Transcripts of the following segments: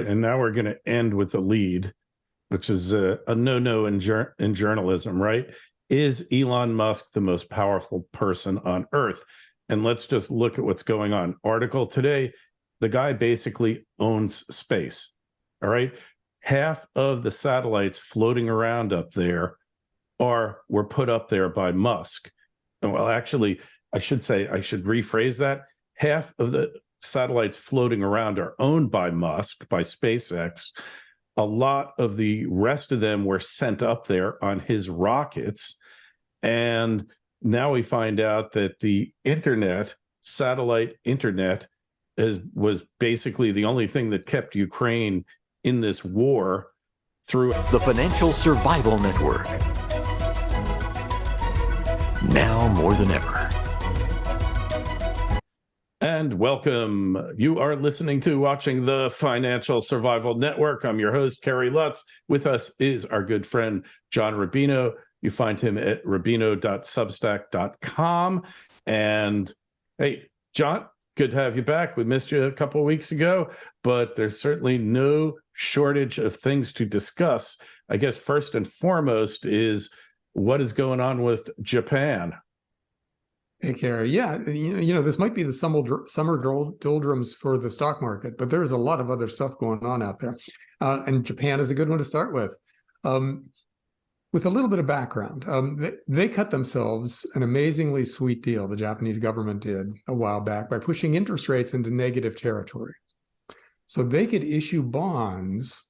And now we're going to end with the lead, which is a no-no in journalism, right? Is Elon Musk the most powerful person on Earth? And let's just look at what's going on. Article today, the guy basically owns space, all right? Half of the satellites floating around up there were put up there by Musk. Well, actually, I should rephrase that. Half of the satellites floating around are owned by Musk, by SpaceX. A lot of the rest of them were sent up there on his rockets. And now we find out that the internet, satellite internet, was basically the only thing that kept Ukraine in this war through the Financial Survival Network. Now more than ever. And welcome. You are listening to watching the Financial Survival Network. I'm your host, Kerry Lutz. With us is our good friend, John Rubino. You find him at rubino.substack.com. And hey, John, good to have you back. We missed you a couple of weeks ago, but there's certainly no shortage of things to discuss. I guess first and foremost is what is going on with Japan. Hey, Kerry. Yeah, this might be the summer doldrums for the stock market, but there's a lot of other stuff going on out there. And Japan is a good one to start with. With a little bit of background, they cut themselves an amazingly sweet deal, the Japanese government did a while back, by pushing interest rates into negative territory. So they could issue bonds,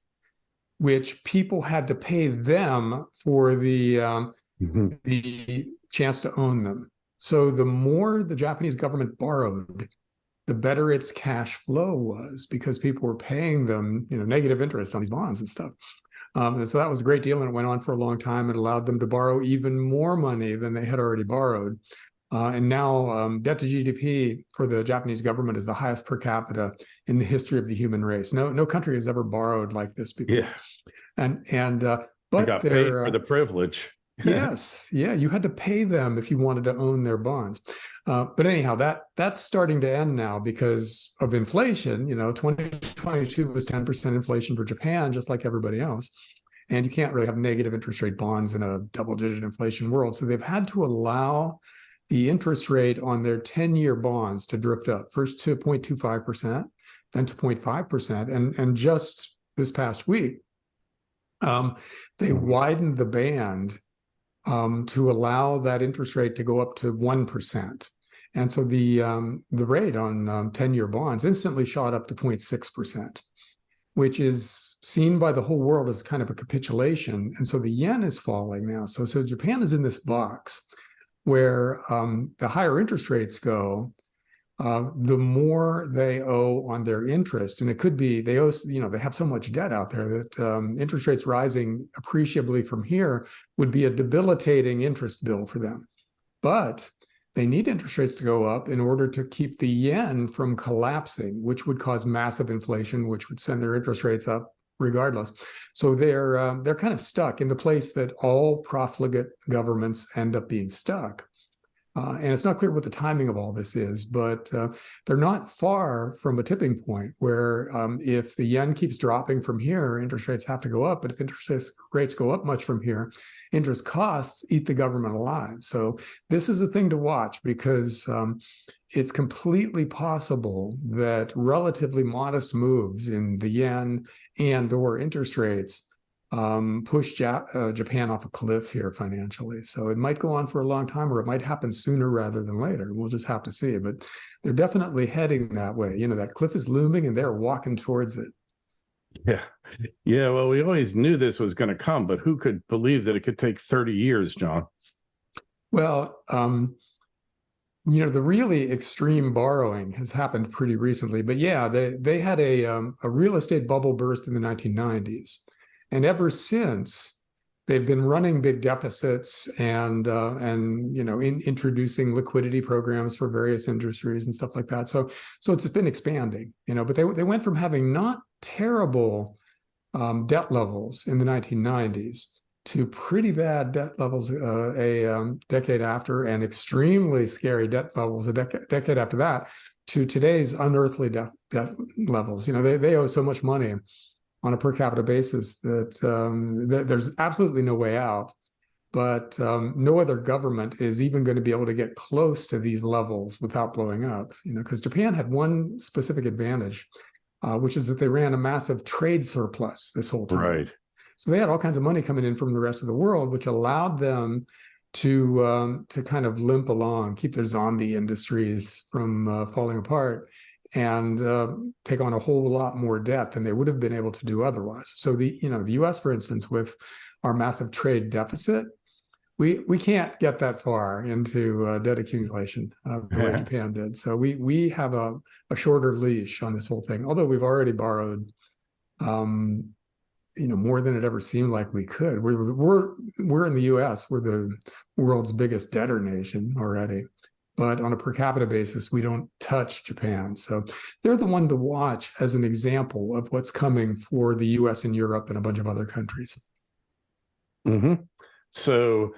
which people had to pay them for the chance to own them. So the more the Japanese government borrowed, the better its cash flow was, because people were paying them, negative interest on these bonds and stuff. And so that was a great deal, and it went on for a long time. It allowed them to borrow even more money than they had already borrowed. And now debt to GDP for the Japanese government is the highest per capita in the history of the human race. No country has ever borrowed like this before. Yeah, but they got paid for the privilege. Yes, yeah, you had to pay them if you wanted to own their bonds. But anyhow, that's starting to end now because of inflation. 2022 was 10% inflation for Japan, just like everybody else. And you can't really have negative interest rate bonds in a double-digit inflation world. So they've had to allow the interest rate on their 10-year bonds to drift up, first to 0.25%, then to 0.5%. And just this past week, they widened the band to allow that interest rate to go up to 1%. And so the rate on 10-year bonds instantly shot up to 0.6%, which is seen by the whole world as kind of a capitulation. And so the yen is falling now. So Japan is in this box where the higher interest rates go, the more they owe on their interest. And it could be they owe, they have so much debt out there that interest rates rising appreciably from here would be a debilitating interest bill for them. But they need interest rates to go up in order to keep the yen from collapsing, which would cause massive inflation, which would send their interest rates up regardless. So they're kind of stuck in the place that all profligate governments end up being stuck. And it's not clear what the timing of all this is, but they're not far from a tipping point where if the yen keeps dropping from here, interest rates have to go up. But if interest rates go up much from here, interest costs eat the government alive. So this is a thing to watch, because it's completely possible that relatively modest moves in the yen and or interest rates push Japan off a cliff here financially. So it might go on for a long time, or it might happen sooner rather than later. We'll just have to see. But they're definitely heading that way. That cliff is looming and they're walking towards it. Yeah. Well, we always knew this was going to come, but who could believe that it could take 30 years, John? Well, the really extreme borrowing has happened pretty recently. But yeah, they had a real estate bubble burst in the 1990s. And ever since, they've been running big deficits and introducing liquidity programs for various industries and stuff like that. So it's been expanding, but they went from having not terrible debt levels in the 1990s to pretty bad debt levels a decade after, and extremely scary debt levels a decade after that. to today's unearthly debt levels. They owe so much money on a per capita basis that there's absolutely no way out. But no other government is even going to be able to get close to these levels without blowing up. Because Japan had one specific advantage, which is that they ran a massive trade surplus this whole time. Right. So they had all kinds of money coming in from the rest of the world, which allowed them to kind of limp along, keep their zombie industries from falling apart, and take on a whole lot more debt than they would have been able to do otherwise. So the U.S., for instance, with our massive trade deficit, we can't get that far into debt accumulation the way Japan did. So we have a shorter leash on this whole thing, although we've already borrowed more than it ever seemed like we could. We're in the U.S., we're the world's biggest debtor nation already, but on a per capita basis, we don't touch Japan. So they're the one to watch as an example of what's coming for the U.S. and Europe and a bunch of other countries. Mm-hmm. So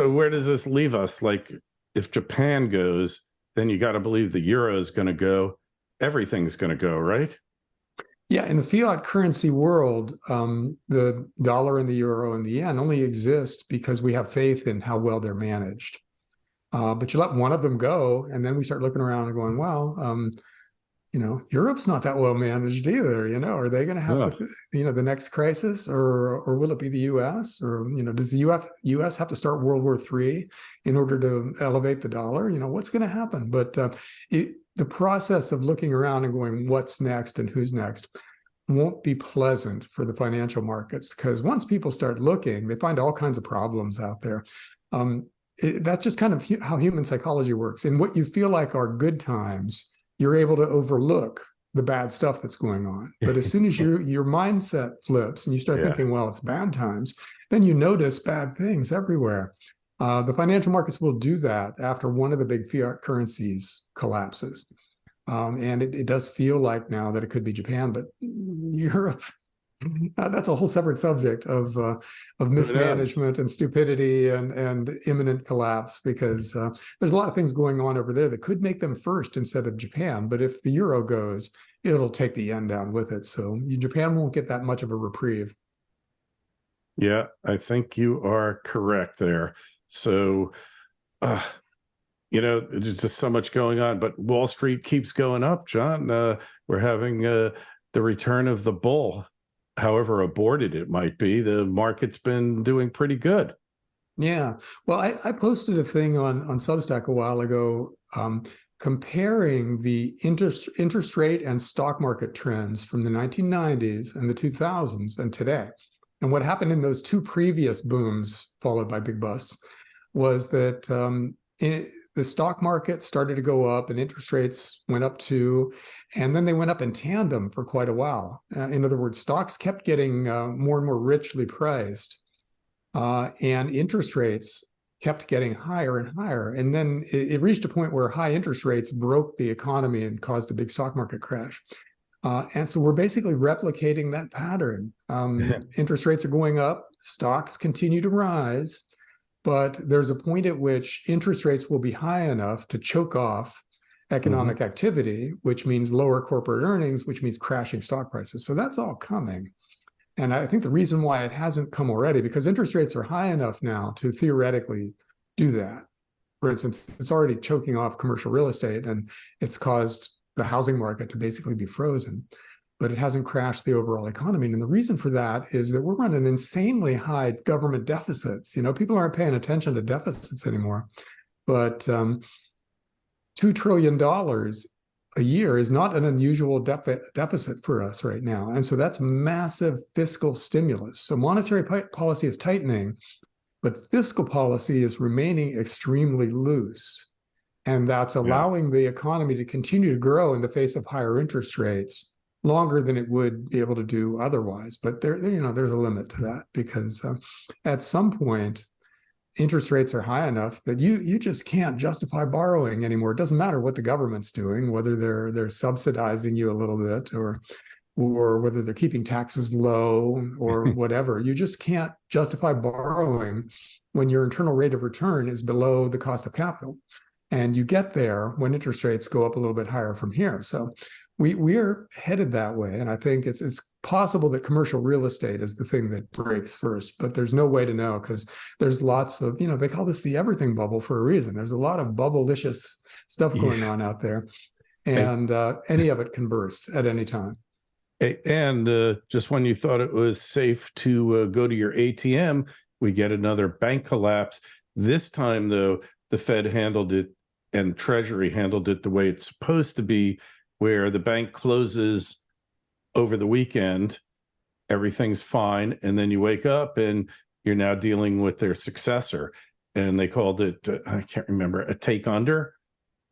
where does this leave us? Like, if Japan goes, then you got to believe the euro is going to go. Everything's going to go, right? Yeah, in the fiat currency world, the dollar and the euro and the yen only exist because we have faith in how well they're managed. But you let one of them go, and then we start looking around and going, well, Europe's not that well managed either. Are they going to have the next crisis, or will it be the U.S.? Or does the U.S. have to start World War III in order to elevate the dollar? What's going to happen? But the process of looking around and going, what's next and who's next, won't be pleasant for the financial markets, because once people start looking, they find all kinds of problems out there. That's just kind of how human psychology works. And what you feel like are good times, you're able to overlook the bad stuff that's going on. But as soon as your mindset flips and you start thinking, well, it's bad times, then you notice bad things everywhere. The financial markets will do that after one of the big fiat currencies collapses. And it does feel like now that it could be Japan, but Europe, that's a whole separate subject of mismanagement and stupidity and imminent collapse, because there's a lot of things going on over there that could make them first instead of Japan. But if the euro goes, it'll take the yen down with it. So Japan won't get that much of a reprieve. Yeah, I think you are correct there. So, there's just so much going on, but Wall Street keeps going up, John. We're having the return of the bull. However aborted it might be, the market's been doing pretty good. Yeah. Well, I posted a thing on Substack a while ago comparing the interest rate and stock market trends from the 1990s and the 2000s and today. And what happened in those two previous booms, followed by big busts, was that the stock market started to go up and interest rates went up too, and then they went up in tandem for quite a while. In other words, stocks kept getting more and more richly priced, and interest rates kept getting higher and higher. And then it reached a point where high interest rates broke the economy and caused a big stock market crash. And so we're basically replicating that pattern. Interest rates are going up, stocks continue to rise, but there's a point at which interest rates will be high enough to choke off economic activity, which means lower corporate earnings, which means crashing stock prices. So that's all coming. And I think the reason why it hasn't come already, because interest rates are high enough now to theoretically do that. For instance, it's already choking off commercial real estate, and it's caused the housing market to basically be frozen, but it hasn't crashed the overall economy. And the reason for that is that we're running insanely high government deficits. People aren't paying attention to deficits anymore, but $2 trillion a year is not an unusual deficit for us right now. And so that's massive fiscal stimulus. So monetary policy is tightening, but fiscal policy is remaining extremely loose. And that's allowing the economy to continue to grow in the face of higher interest rates longer than it would be able to do otherwise. But there's a limit to that, because at some point, interest rates are high enough that you just can't justify borrowing anymore. It doesn't matter what the government's doing, whether they're subsidizing you a little bit or whether they're keeping taxes low or whatever. You just can't justify borrowing when your internal rate of return is below the cost of capital. And you get there when interest rates go up a little bit higher from here. So we're headed that way. And I think it's possible that commercial real estate is the thing that breaks first, but there's no way to know because there's lots of, they call this the everything bubble for a reason. There's a lot of bubblicious stuff going on out there. And any of it can burst at any time. And just when you thought it was safe to go to your ATM, we get another bank collapse. This time, though, the Fed handled it and Treasury handled it the way it's supposed to be, where the bank closes over the weekend, everything's fine, and then you wake up and you're now dealing with their successor. And they called it, I can't remember, a take under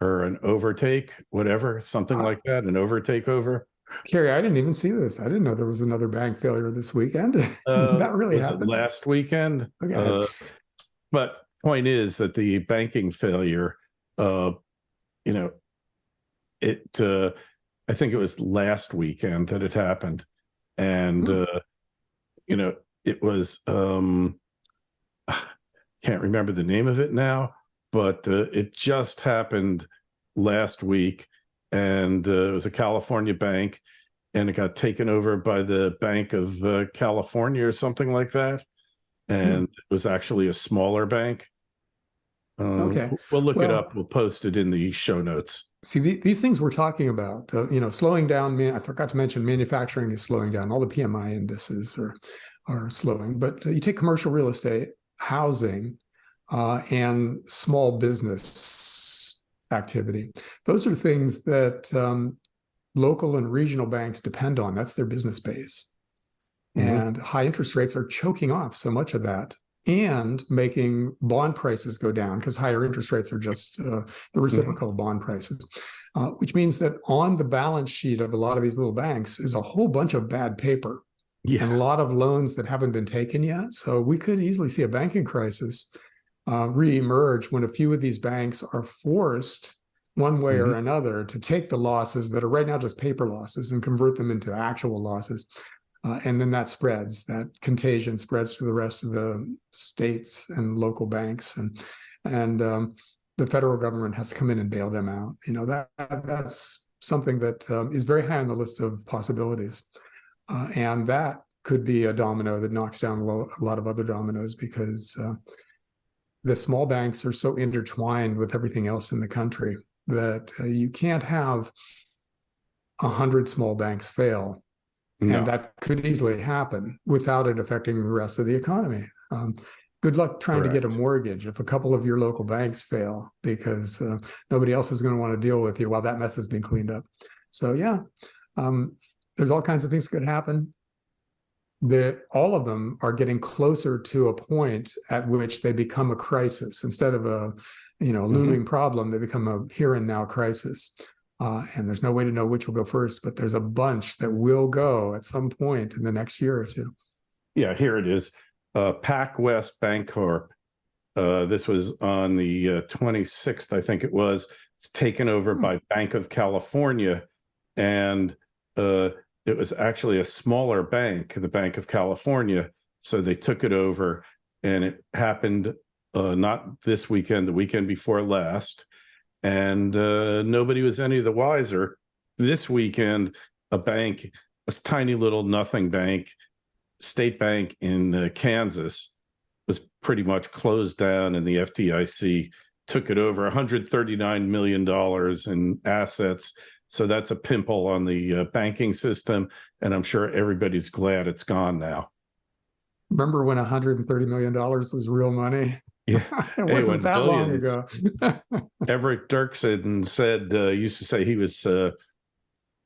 or an overtake, whatever, something like that, an overtake over. Kerry, I didn't even see this. I didn't know there was another bank failure this weekend. That really happened last weekend. Okay. But point is that the banking failure, I think it was last weekend that it happened, and it was can't remember the name of it now, but it just happened last week. And it was a California bank, and it got taken over by the Bank of California or something like that. And it was actually a smaller bank. Okay. We'll look it up. We'll post it in the show notes. See, these things we're talking about, slowing down. I forgot to mention manufacturing is slowing down. All the PMI indices are slowing. But you take commercial real estate, housing, and small business activity. Those are things that local and regional banks depend on. That's their business base. And high interest rates are choking off so much of that and making bond prices go down because higher interest rates are just the reciprocal of bond prices, which means that on the balance sheet of a lot of these little banks is a whole bunch of bad paper and a lot of loans that haven't been taken yet. So we could easily see a banking crisis reemerge when a few of these banks are forced one way or another to take the losses that are right now just paper losses and convert them into actual losses. And then that contagion spreads to the rest of the states and local banks. And the federal government has to come in and bail them out. That's something that is very high on the list of possibilities. And that could be a domino that knocks down a lot of other dominoes because the small banks are so intertwined with everything else in the country that you can't have 100 small banks fail. No. And that could easily happen without it affecting the rest of the economy. Good luck trying to get a mortgage if a couple of your local banks fail because nobody else is going to want to deal with you while that mess is being cleaned up. So there's all kinds of things that could happen. All of them are getting closer to a point at which they become a crisis. Instead of a looming problem, they become a here and now crisis. And there's no way to know which will go first, but there's a bunch that will go at some point in the next year or two. Yeah, here it is. PacWest Bancorp. This was on the 26th, I think it was. It's taken over by Bank of California. And it was actually a smaller bank, the Bank of California. So they took it over, and it happened not this weekend, the weekend before last. And nobody was any the wiser. This weekend, a tiny little nothing bank, state bank in Kansas, was pretty much closed down, and the FDIC took it over, $139 million in assets. So that's a pimple on the banking system, and I'm sure everybody's glad it's gone now. Remember when $130 million was real money? Yeah, it wasn't that long ago. Everett Dirksen used to say he was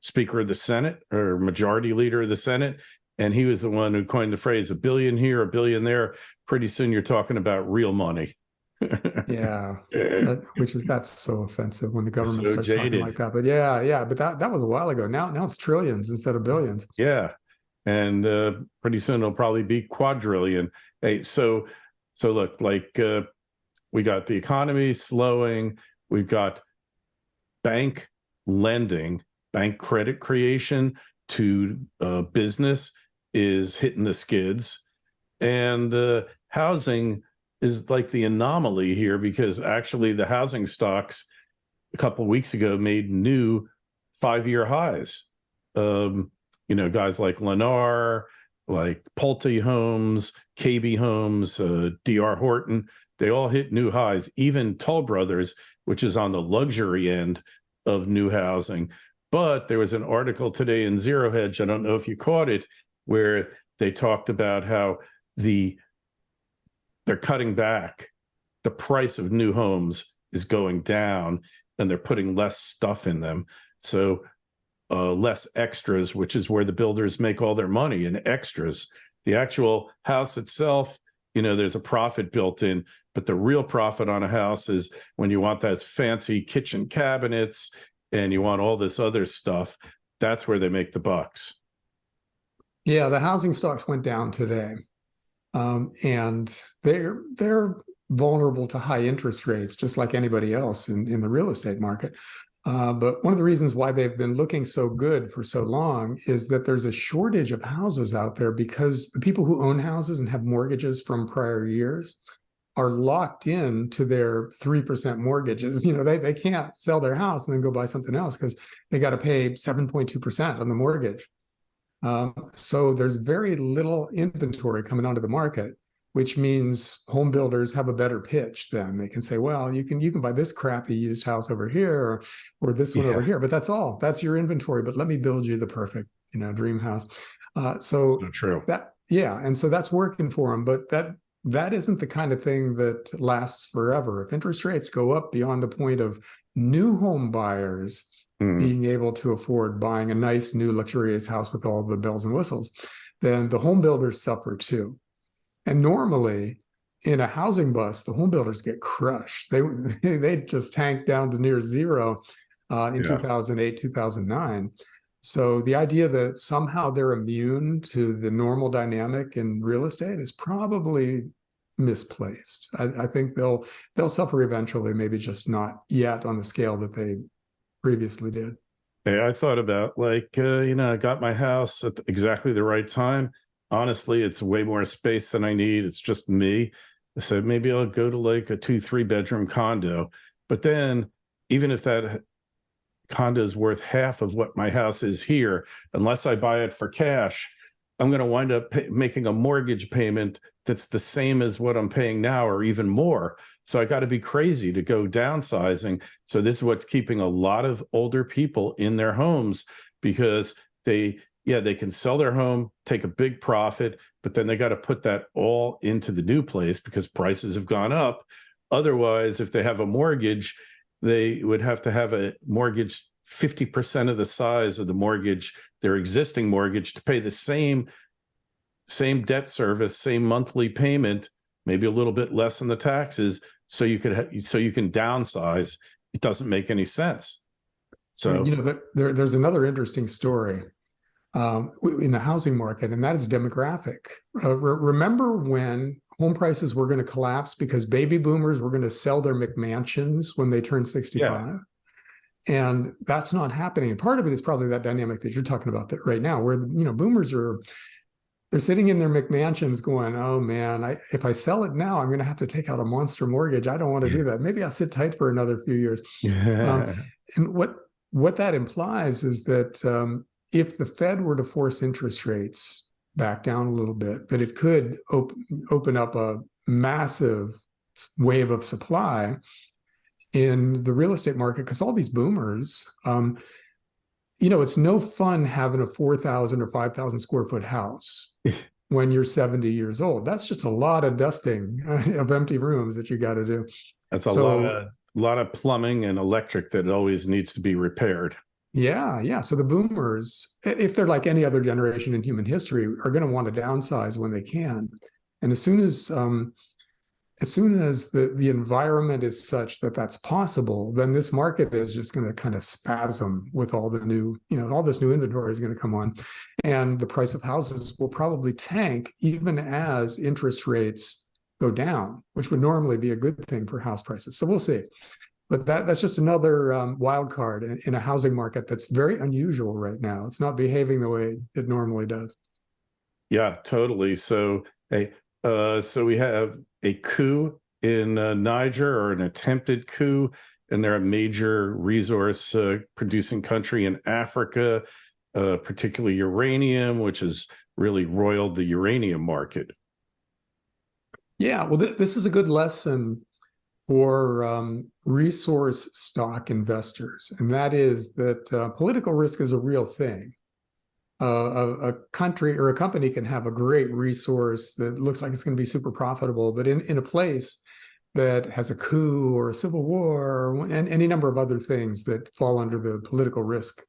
Speaker of the Senate or Majority Leader of the Senate, and he was the one who coined the phrase, $1 billion here, $1 billion there. Pretty soon you're talking about real money. Yeah, that's so offensive when the government starts jaded. talking like that. But but that was a while ago. Now it's trillions instead of billions. Yeah, and pretty soon it'll probably be quadrillion. Hey, so look, we got the economy slowing, we've got bank lending, bank credit creation to business is hitting the skids, and housing is like the anomaly here, because actually the housing stocks a couple of weeks ago made new 5-year highs. Guys like Lennar, like Pulte Homes, KB Homes, DR Horton, they all hit new highs. Even Toll Brothers, which is on the luxury end of new housing. But there was an article today in Zero Hedge, I don't know if you caught it, where they talked about how they're cutting back. The price of new homes is going down, and they're putting less stuff in them. So less extras, which is where the builders make all their money, in extras. The actual house itself, there's a profit built in, but the real profit on a house is when you want those fancy kitchen cabinets and you want all this other stuff. That's where they make the bucks. Yeah, the housing stocks went down today, and they're vulnerable to high interest rates, just like anybody else in the real estate market. But one of the reasons why they've been looking so good for so long is that there's a shortage of houses out there, because the people who own houses and have mortgages from prior years are locked in to their 3% mortgages. They can't sell their house and then go buy something else because they got to pay 7.2% on the mortgage. So there's very little inventory coming onto the market, which means home builders have a better pitch. Then they can say, well, you can buy this crappy used house over here, or this one over here, but that's all. That's your inventory. But let me build you the perfect, dream house. So true. And so that's working for them. But that isn't the kind of thing that lasts forever. If interest rates go up beyond the point of new home buyers being able to afford buying a nice new luxurious house with all the bells and whistles, then the home builders suffer too. And normally, in a housing bust, the home builders get crushed. They just tank down to near zero in 2008, 2009. So the idea that somehow they're immune to the normal dynamic in real estate is probably misplaced. I think they'll suffer eventually, maybe just not yet on the scale that they previously did. Hey, I thought about I got my house at exactly the right time. Honestly, it's way more space than I need. It's just me. So maybe I'll go to like a 2-3 bedroom condo. But then even if that condo is worth half of what my house is here, unless I buy it for cash, I'm going to wind up making a mortgage payment that's the same as what I'm paying now, or even more. So I got to be crazy to go downsizing. So this is what's keeping a lot of older people in their homes, because they can sell their home, take a big profit, but then they got to put that all into the new place because prices have gone up. Otherwise, if they have a mortgage, they would have to have a mortgage 50% of the size of the mortgage, their existing mortgage, to pay the same debt service, same monthly payment, maybe a little bit less in the taxes, so you can downsize. It doesn't make any sense. So there's another interesting story in the housing market, and that is demographic. Remember when home prices were going to collapse because baby boomers were going to sell their McMansions when they turned 65? Yeah. And that's not happening. And part of it is probably that dynamic that you're talking about right now, where boomers they're sitting in their McMansions going, oh man, if I sell it now, I'm going to have to take out a monster mortgage. I don't want to do that. Maybe I'll sit tight for another few years. And what that implies is that if the Fed were to force interest rates back down a little bit, that it could open up a massive wave of supply in the real estate market, because all these boomers, it's no fun having a 4,000 or 5,000 square foot house when you're 70 years old. That's just a lot of dusting of empty rooms that you got to do. That's a lot of plumbing and electric that always needs to be repaired. Yeah. So the boomers, if they're like any other generation in human history, are going to want to downsize when they can. And as soon as the environment is such that that's possible, then this market is just going to kind of spasm with all the new, all this new inventory is going to come on, and the price of houses will probably tank even as interest rates go down, which would normally be a good thing for house prices. So we'll see. But that's just another wild card in a housing market that's very unusual right now. It's not behaving the way it normally does. Yeah, totally. So, hey, So we have a coup in Niger, or an attempted coup, and they're a major resource producing country in Africa, particularly uranium, which has really roiled the uranium market. Yeah, well, this is a good lesson for resource stock investors, and that is that political risk is a real thing. A country or a company can have a great resource that looks like it's going to be super profitable, but in a place that has a coup or a civil war and any number of other things that fall under the political risk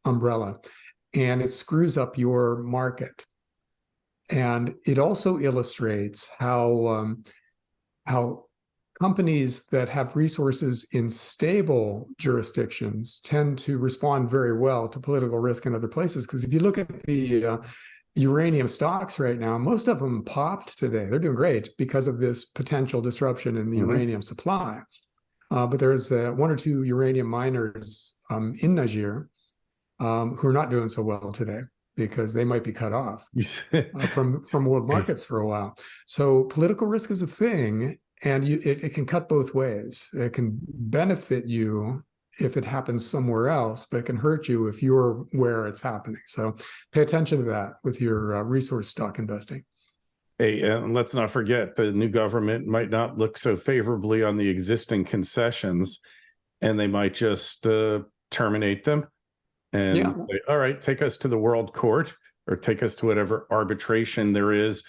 umbrella, and it screws up your market. And it also illustrates how companies that have resources in stable jurisdictions tend to respond very well to political risk in other places. Because if you look at the uranium stocks right now, most of them popped today. They're doing great because of this potential disruption in the uranium supply. But there's one or two uranium miners in Niger who are not doing so well today, because they might be cut off from world markets for a while. So political risk is a thing, and it can cut both ways. It can benefit you if it happens somewhere else, but it can hurt you if you're where it's happening. So pay attention to that with your resource stock investing. Hey, and let's not forget the new government might not look so favorably on the existing concessions, and they might just terminate them and say, all right, take us to the world court, or take us to whatever arbitration there is,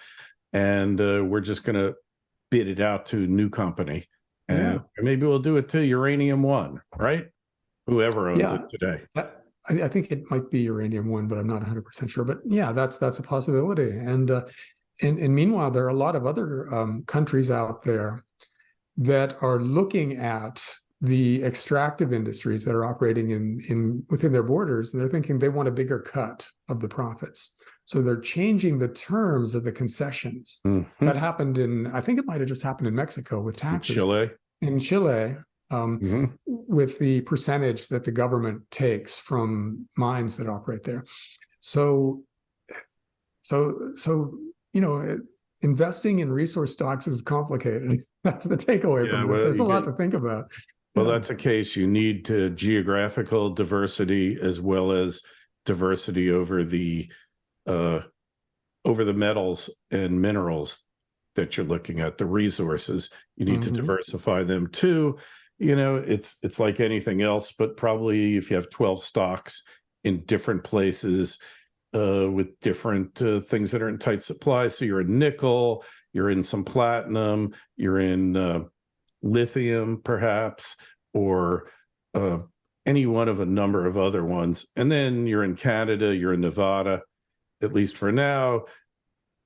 and we're just going to bid it out to a new company. And maybe we'll do it to Uranium One, right? Whoever owns it today. I think it might be Uranium One, but I'm not 100% sure. But yeah, that's a possibility. And meanwhile, there are a lot of other countries out there that are looking at the extractive industries that are operating within their borders, and they're thinking they want a bigger cut of the profits. So they're changing the terms of the concessions. That happened I think it might have just happened in Mexico with taxes. In Chile, with the percentage that the government takes from mines that operate there. So investing in resource stocks is complicated. That's the takeaway from this. There's a lot to think about. Well, that's the case. You need geographical diversity as well as diversity over the metals and minerals that you're looking at, the resources. You need to diversify them too. It's like anything else, but probably if you have 12 stocks in different places with different things that are in tight supply. So you're in nickel, you're in some platinum, you're in lithium perhaps, or any one of a number of other ones. And then you're in Canada, you're in Nevada. At least for now,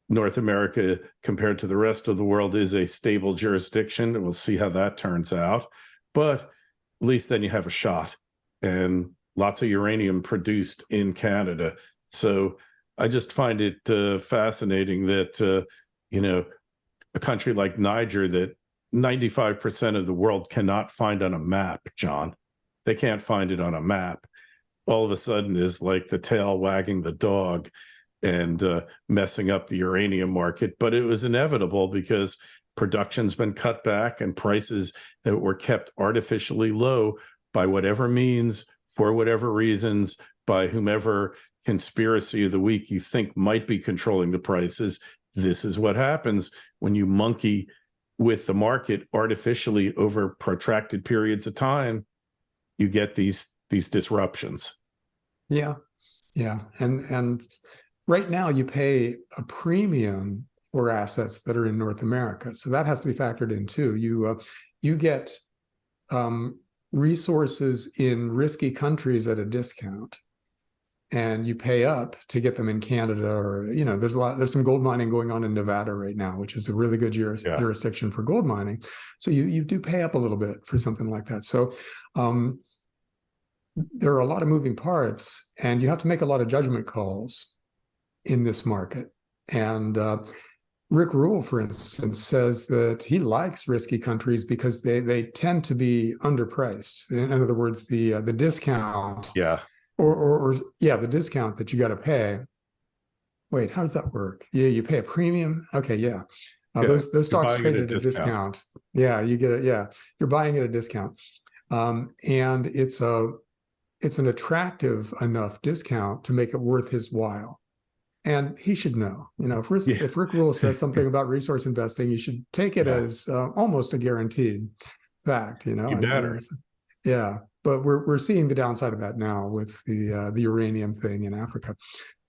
North America, compared to the rest of the world, is a stable jurisdiction. And we'll see how that turns out. But at least then you have a shot, and lots of uranium produced in Canada. So I just find it fascinating that, a country like Niger that 95% of the world cannot find on a map, John. They can't find it on a map. All of a sudden is like the tail wagging the dog and messing up the uranium market. But it was inevitable because production's been cut back and prices that were kept artificially low by whatever means, for whatever reasons, by whomever conspiracy of the week you think might be controlling the prices. This is what happens when you monkey with the market artificially over protracted periods of time. You get these disruptions. Yeah. And right now you pay a premium for assets that are in North America, so that has to be factored in too. You get resources in risky countries at a discount, and you pay up to get them in Canada, or there's some gold mining going on in Nevada right now, which is a really good jurisdiction for gold mining. So you do pay up a little bit for something like that. So there are a lot of moving parts, and you have to make a lot of judgment calls in this market. And Rick Rule, for instance, says that he likes risky countries because they tend to be underpriced. In other words, the discount, the discount that you got to pay Wait, how does that work? Yeah, you pay a premium. Okay, yeah. Yeah, Those you're stocks buying at a traded at a discount. discount. Yeah, you get it. Yeah, you're buying at a discount, and it's an attractive enough discount to make it worth his while. And he should know, Yeah, if Rick Rule says something about resource investing, you should take it yeah, as almost a guaranteed fact, you better. yeah. But we're seeing the downside of that now with the uranium thing in Africa.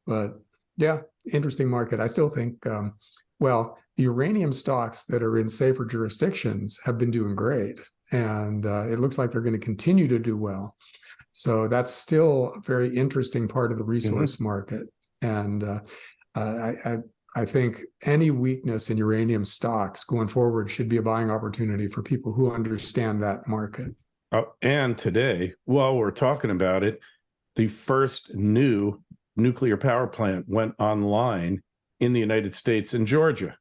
But yeah, interesting market. I still think, the uranium stocks that are in safer jurisdictions have been doing great, and it looks like they're going to continue to do well. So that's still a very interesting part of the Mhm. resource market. And I think any weakness in uranium stocks going forward should be a buying opportunity for people who understand that market. And today, while we're talking about it, the first new nuclear power plant went online in the United States in Georgia.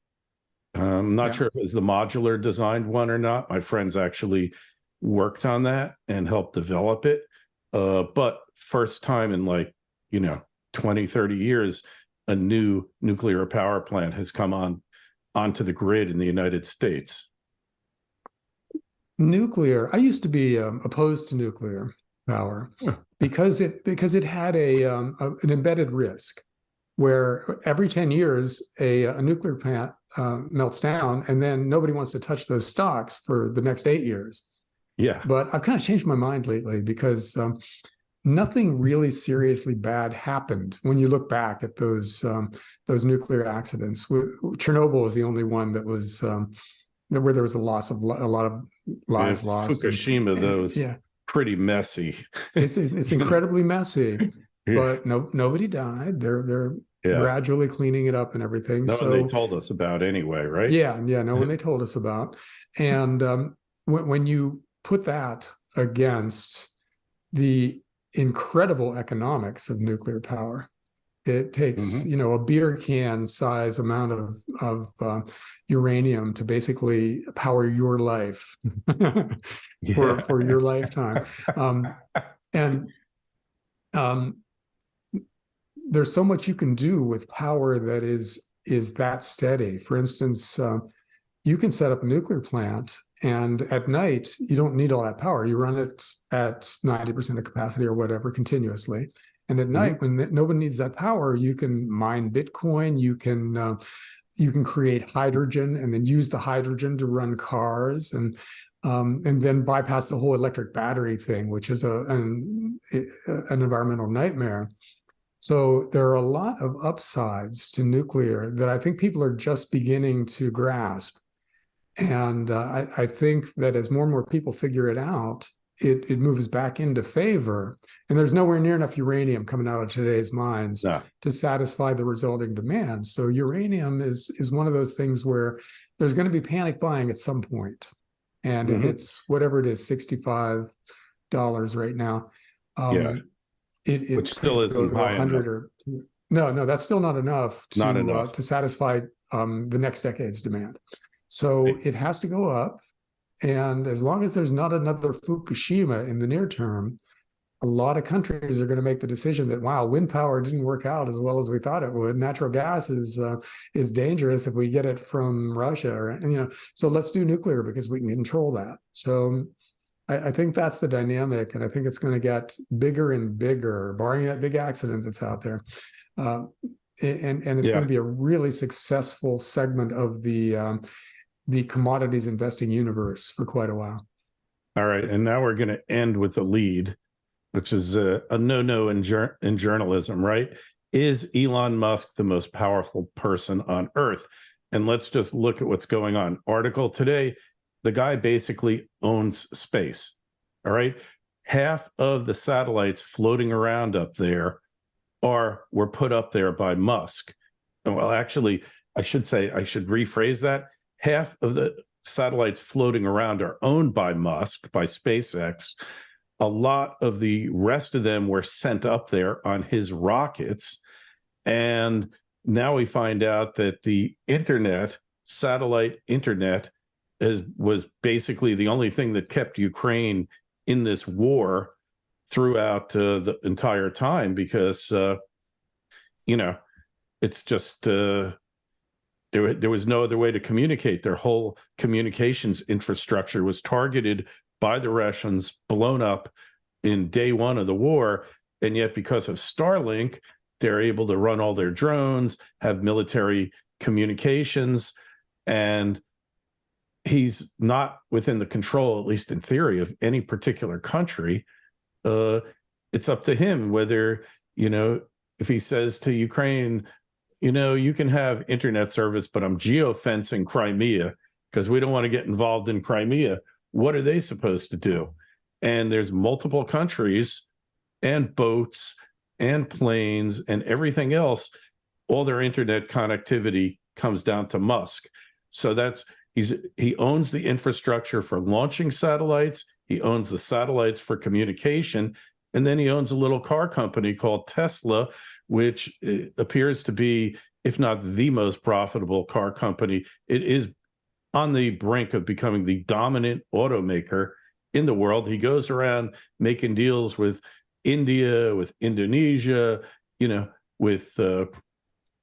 I'm not Yeah. sure if it was the modular designed one or not. My friends actually worked on that and helped develop it. But first time in 20, 30 years, a new nuclear power plant has come onto the grid in the United States. Nuclear. I used to be opposed to nuclear power because it had an embedded risk where every 10 years a nuclear plant melts down, and then nobody wants to touch those stocks for the next 8 years. Yeah. But I've kind of changed my mind lately because nothing really seriously bad happened when you look back at those nuclear accidents. Chernobyl is the only one that was where there was a lot of lives lost. Fukushima, those Yeah, pretty messy. it's incredibly messy, Yeah. but nobody died. They're Yeah. gradually cleaning it up and everything. No one they So told us about anyway, right? yeah, no one they told us about. And when you put that against the incredible economics of nuclear power, it takes Mhm. a beer can size amount of uranium to basically power your life Yeah. for your lifetime. And there's so much you can do with power that is that steady. For instance, you can set up a nuclear plant, and at night you don't need all that power. You run it at 90% of capacity or whatever continuously. And at night, when nobody needs that power, you can mine Bitcoin. You can create hydrogen and then use the hydrogen to run cars, and then bypass the whole electric battery thing, which is an environmental nightmare. So there are a lot of upsides to nuclear that I think people are just beginning to grasp. And I think that as more and more people figure it out, it moves back into favor. And there's nowhere near enough uranium coming out of today's mines No. to satisfy the resulting demand. So uranium is one of those things where there's going to be panic buying at some point. And if it's whatever it is, $65 right now, Yeah. it Which still could go isn't to high 100 enough. or no, that's still not enough Not enough. to satisfy the next decade's demand. So it has to go up. And as long as there's not another Fukushima in the near term, a lot of countries are going to make the decision that, wow, wind power didn't work out as well as we thought it would. Natural gas is dangerous if we get it from Russia, or so let's do nuclear because we can control that. So I think that's the dynamic, and I think it's going to get bigger and bigger, barring that big accident that's out there. And it's going to be a really successful segment of the commodities investing universe for quite a while. All right. And now we're going to end with the lead, which is a no-no in journalism, right? Is Elon Musk the most powerful person on Earth? And let's just look at what's going on. Article today, the guy basically owns space. All right. Half of the satellites floating around up there were put up there by Musk. Well, actually, I should rephrase that. Half of the satellites floating around are owned by Musk, by SpaceX. A lot of the rest of them were sent up there on his rockets. And now we find out that the satellite internet, was basically the only thing that kept Ukraine in this war throughout the entire time, because it's just there was no other way to communicate. Their whole communications infrastructure was targeted by the Russians, blown up in day one of the war. And yet, because of Starlink, they're able to run all their drones, have military communications, and he's not within the control, at least in theory, of any particular country. It's up to him whether, if he says to Ukraine, you can have internet service, but I'm geofencing Crimea because we don't want to get involved in Crimea. What are they supposed to do? And there's multiple countries and boats and planes and everything else. All their internet connectivity comes down to Musk. So he owns the infrastructure for launching satellites. He owns the satellites for communication. And then he owns a little car company called Tesla, which appears to be, if not the most profitable car company. It is on the brink of becoming the dominant automaker in the world. He goes around making deals with India, with Indonesia, with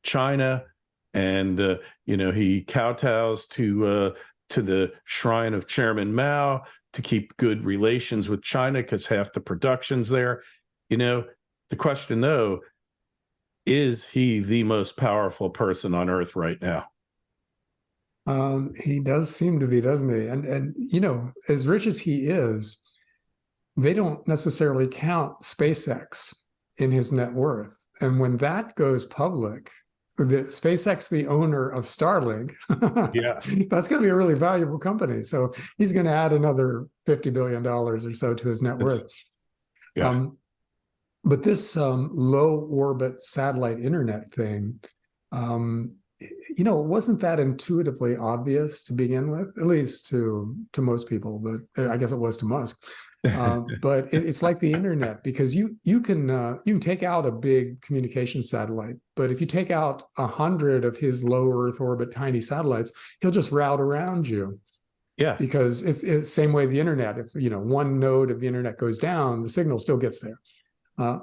China, and he kowtows to the shrine of Chairman Mao to keep good relations with China because half the production's there. The question, though, is he the most powerful person on Earth right now? He does seem to be, doesn't he? And as rich as he is, they don't necessarily count SpaceX in his net worth. And when that goes public, SpaceX, the owner of Starlink, yeah, that's going to be a really valuable company. So he's going to add another $50 billion or so to his net worth. Yeah. But this low orbit satellite internet thing, it wasn't that intuitively obvious to begin with, at least to most people, but I guess it was to Musk. But it's like the internet, because you can take out a big communication satellite, but if you take out 100 of his low Earth orbit tiny satellites, he'll just route around you. Yeah, because it's the same way the internet. If one node of the internet goes down, the signal still gets there.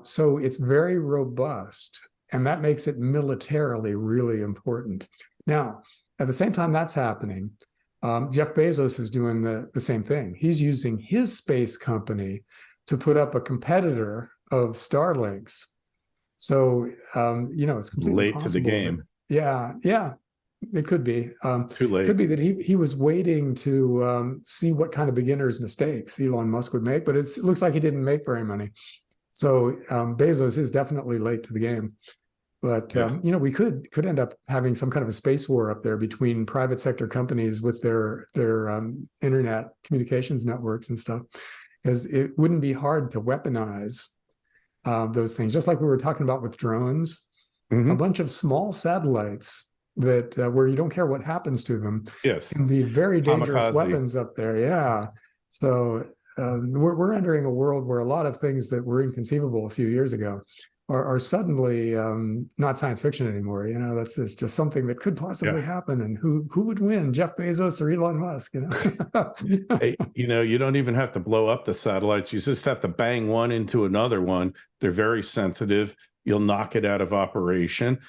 So it's very robust, and that makes it militarily really important. Now, at the same time that's happening, Jeff Bezos is doing the same thing. He's using his space company to put up a competitor of Starlink's. So, it's completely late to the game. Yeah, it could be. Too late. It could be that he was waiting to see what kind of beginner's mistakes Elon Musk would make, but it looks like he didn't make very many. So Bezos is definitely late to the game. But we could end up having some kind of a space war up there between private sector companies with their internet communications networks and stuff, because it wouldn't be hard to weaponize those things. Just like we were talking about with drones, a bunch of small satellites that where you don't care what happens to them, yes, can be very dangerous kamikaze weapons up there. Yeah, so we're entering a world where a lot of things that were inconceivable a few years ago are suddenly not science fiction anymore. That's just something that could possibly happen. And who would win, Jeff Bezos or Elon Musk? Hey, you don't even have to blow up the satellites. You just have to bang one into another one. They're very sensitive. You'll knock it out of operation.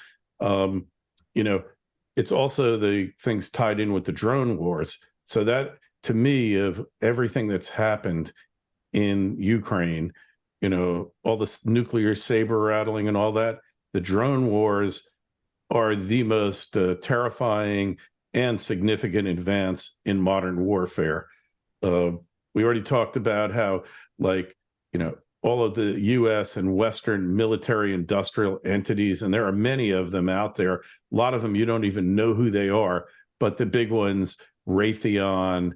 It's also the things tied in with the drone wars. So that, to me, of everything that's happened in Ukraine, all this nuclear saber rattling and all that, the drone wars are the most terrifying and significant advance in modern warfare. We already talked about how, all of the U.S. and Western military industrial entities, and there are many of them out there. A lot of them you don't even know who they are, but the big ones, Raytheon,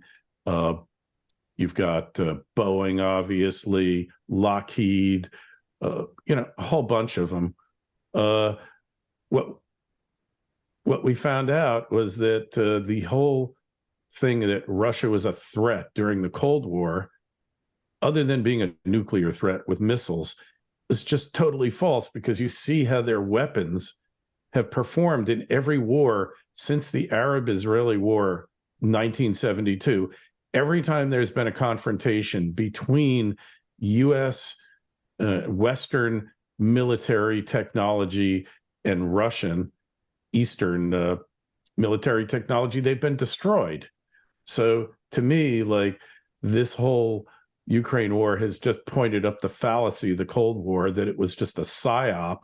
you've got Boeing, obviously, Lockheed, a whole bunch of them. What we found out was that the whole thing that Russia was a threat during the Cold War, other than being a nuclear threat with missiles, is just totally false, because you see how their weapons have performed in every war since the Arab-Israeli War, 1972. Every time there's been a confrontation between U.S. Western military technology and Russian, Eastern military technology, they've been destroyed. So to me, like, this whole Ukraine war has just pointed up the fallacy of the Cold War, that it was just a psyop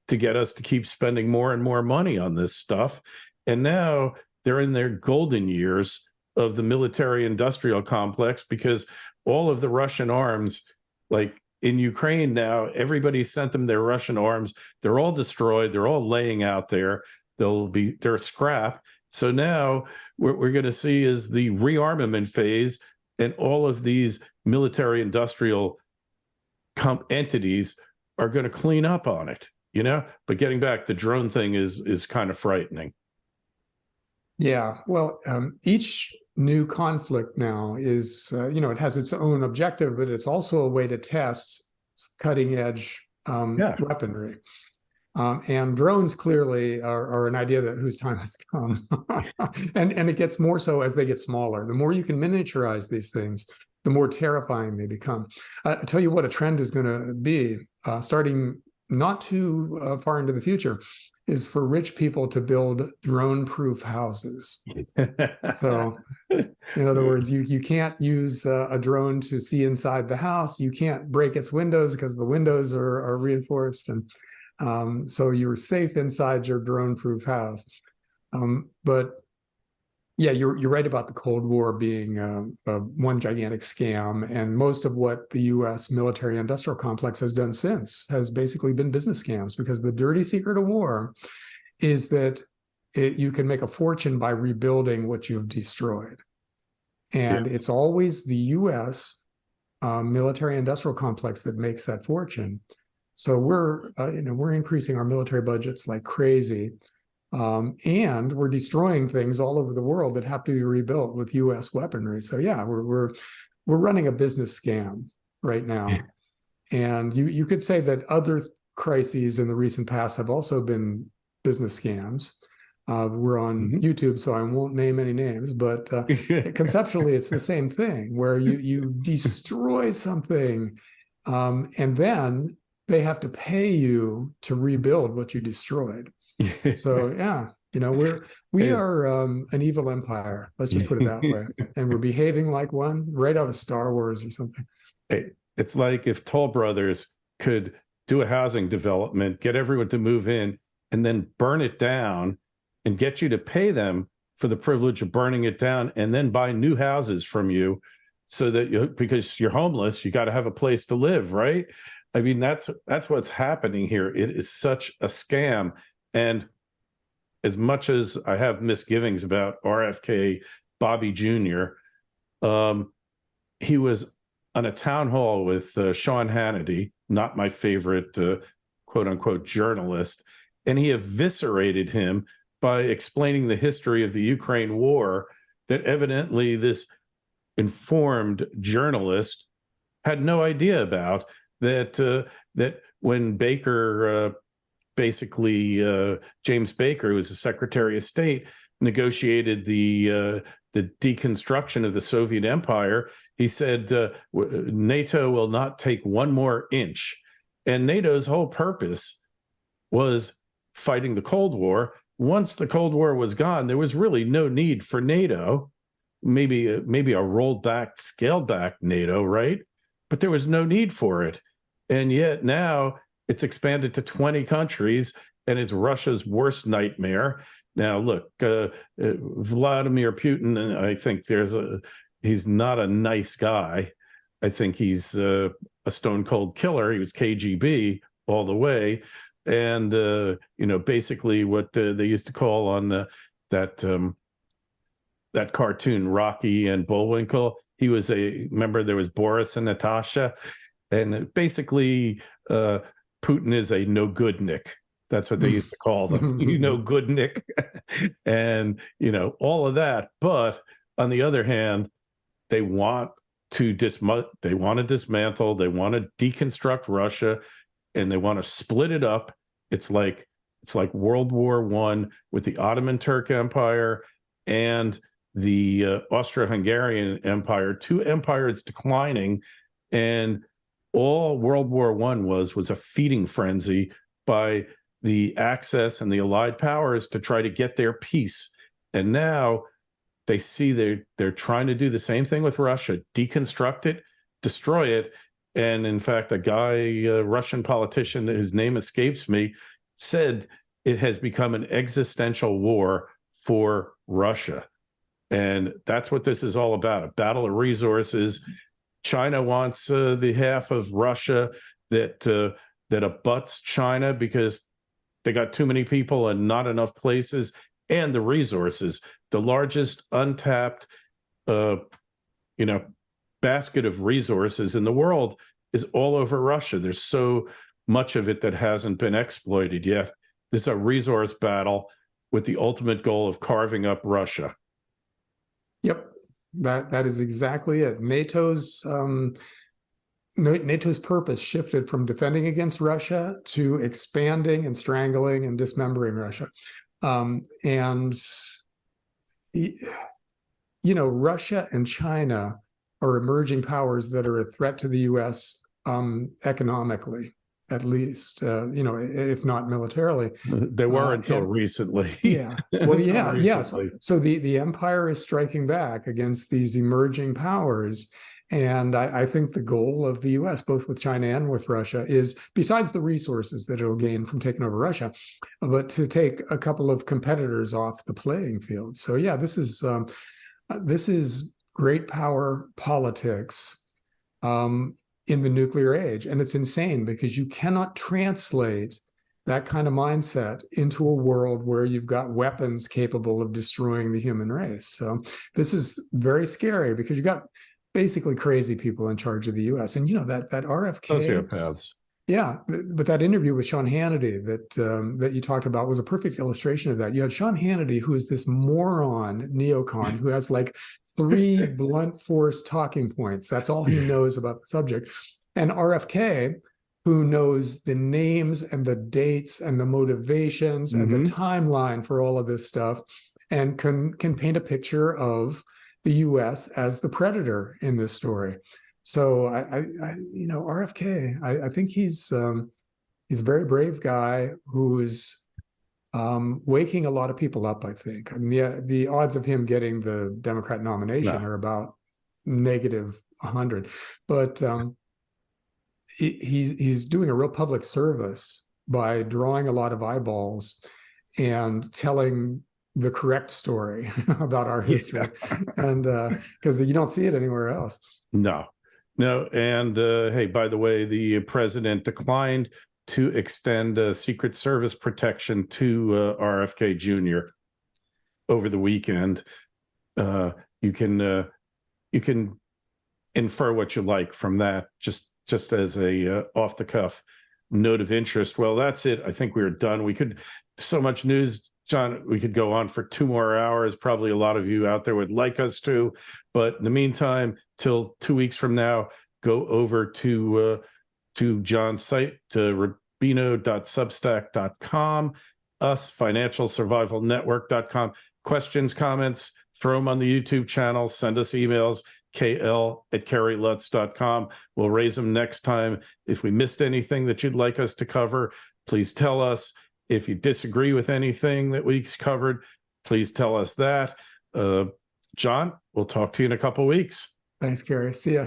to get us to keep spending more and more money on this stuff. And now they're in their golden years of the military industrial complex, because all of the Russian arms, like in Ukraine now, everybody sent them their Russian arms. They're all destroyed. They're all laying out there. They're scrap. So now what we're going to see is the rearmament phase, and all of these military industrial entities are going to clean up on it, But getting back, the drone thing is kind of frightening. Yeah, well, each new conflict now is, it has its own objective, but it's also a way to test cutting edge weaponry. And drones clearly are an idea whose time has come. and it gets more so as they get smaller. The more you can miniaturize these things, the more terrifying they become. I'll tell you what a trend is going to be, starting not too far into the future, is for rich people to build drone-proof houses. So, in other words, you can't use a drone to see inside the house. You can't break its windows because the windows are reinforced, and so you're safe inside your drone-proof house. But yeah, you're right about the Cold War being one gigantic scam, and most of what the U.S. military-industrial complex has done since has basically been business scams, because the dirty secret of war is that you can make a fortune by rebuilding what you've destroyed, and it's always the U.S. military-industrial complex that makes that fortune. So we're increasing our military budgets like crazy. And we're destroying things all over the world that have to be rebuilt with U.S. weaponry. So yeah, we're running a business scam right now. And you could say that other crises in the recent past have also been business scams. We're on YouTube, so I won't name any names, but conceptually, it's the same thing, where you destroy something, and then they have to pay you to rebuild what you destroyed. So yeah, we are an evil empire. Let's just put it that way, and we're behaving like one, right out of Star Wars or something. It's like if Toll Brothers could do a housing development, get everyone to move in, and then burn it down, and get you to pay them for the privilege of burning it down, and then buy new houses from you, so that because you're homeless, you got to have a place to live, right? I mean, that's what's happening here. It is such a scam. And as much as I have misgivings about RFK Bobby Jr., he was on a town hall with Sean Hannity, not my favorite quote unquote journalist, and he eviscerated him by explaining the history of the Ukraine war, that evidently this informed journalist had no idea about, that when Baker James Baker, who was the Secretary of State, negotiated the deconstruction of the Soviet Empire, he said NATO will not take one more inch. And NATO's whole purpose was fighting the Cold War. Once the Cold War was gone, there was really no need for NATO. Maybe a rolled back, scaled back NATO, right? But there was no need for it. And yet now it's expanded to 20 countries, and it's Russia's worst nightmare. Now, look, Vladimir Putin, I think he's not a nice guy. I think he's a stone cold killer. He was KGB all the way. And, basically what they used to call on that cartoon, Rocky and Bullwinkle, remember there was Boris and Natasha, and basically Putin is a no-good-nick. That's what they used to call them, good-nick, and, all of that. But on the other hand, they want to dismantle, they want to deconstruct Russia, and they want to split it up. It's like World War I with the Ottoman Turk Empire and the Austro-Hungarian Empire, two empires declining, and all World War I was a feeding frenzy by the access and the allied powers to try to get their piece. And now they see they're trying to do the same thing with Russia, deconstruct it, destroy it. And in fact, a Russian politician whose name escapes me said it has become an existential war for Russia. And that's what this is all about, a battle of resources. China wants the half of Russia that abuts China because they got too many people and not enough places, and the resources. The largest untapped, basket of resources in the world is all over Russia. There's so much of it that hasn't been exploited yet. This is a resource battle with the ultimate goal of carving up Russia. Yep, that is exactly it. NATO's purpose shifted from defending against Russia to expanding and strangling and dismembering Russia. Russia and China are emerging powers that are a threat to the U.S. Economically, at least, if not militarily. They were until recently. Yeah. Well, yeah. So the empire is striking back against these emerging powers. And I think the goal of the U.S., both with China and with Russia, is, besides the resources that it'll gain from taking over Russia, but to take a couple of competitors off the playing field. So yeah, this is great power politics in the nuclear age. And it's insane because you cannot translate that kind of mindset into a world where you've got weapons capable of destroying the human race. So this is very scary because you've got basically crazy people in charge of the U.S. And that RFK sociopaths. Yeah, but that interview with Sean Hannity that you talked about was a perfect illustration of that. You had Sean Hannity, who is this moron neocon who has like 3 blunt force talking points. That's all he knows about the subject. And RFK, who knows the names and the dates and the motivations and the timeline for all of this stuff, and can paint a picture of the U.S. as the predator in this story. So RFK, I think he's a very brave guy who's waking a lot of people up, I think. I mean, the odds of him getting the Democrat nomination are about -100, but he's doing a real public service by drawing a lot of eyeballs and telling the correct story about our history, and because you don't see it anywhere else. No. And hey, by the way, the president declined to extend Secret Service protection to RFK Jr. over the weekend. You can infer what you like from that, just as a off the cuff note of interest. Well, that's it. I think we're done. We could so much news, John. We could go on for 2 more hours. Probably a lot of you out there would like us to, but in the meantime, till 2 weeks from now, go over to John's site, to rubino.substack.com, us, financialsurvivalnetwork.com. Questions, comments, throw them on the YouTube channel. Send us emails, kl@kerrylutz.com. We'll raise them next time. If we missed anything that you'd like us to cover, please tell us. If you disagree with anything that we covered, please tell us that. John, we'll talk to you in a couple of weeks. Thanks, Kerry. See ya.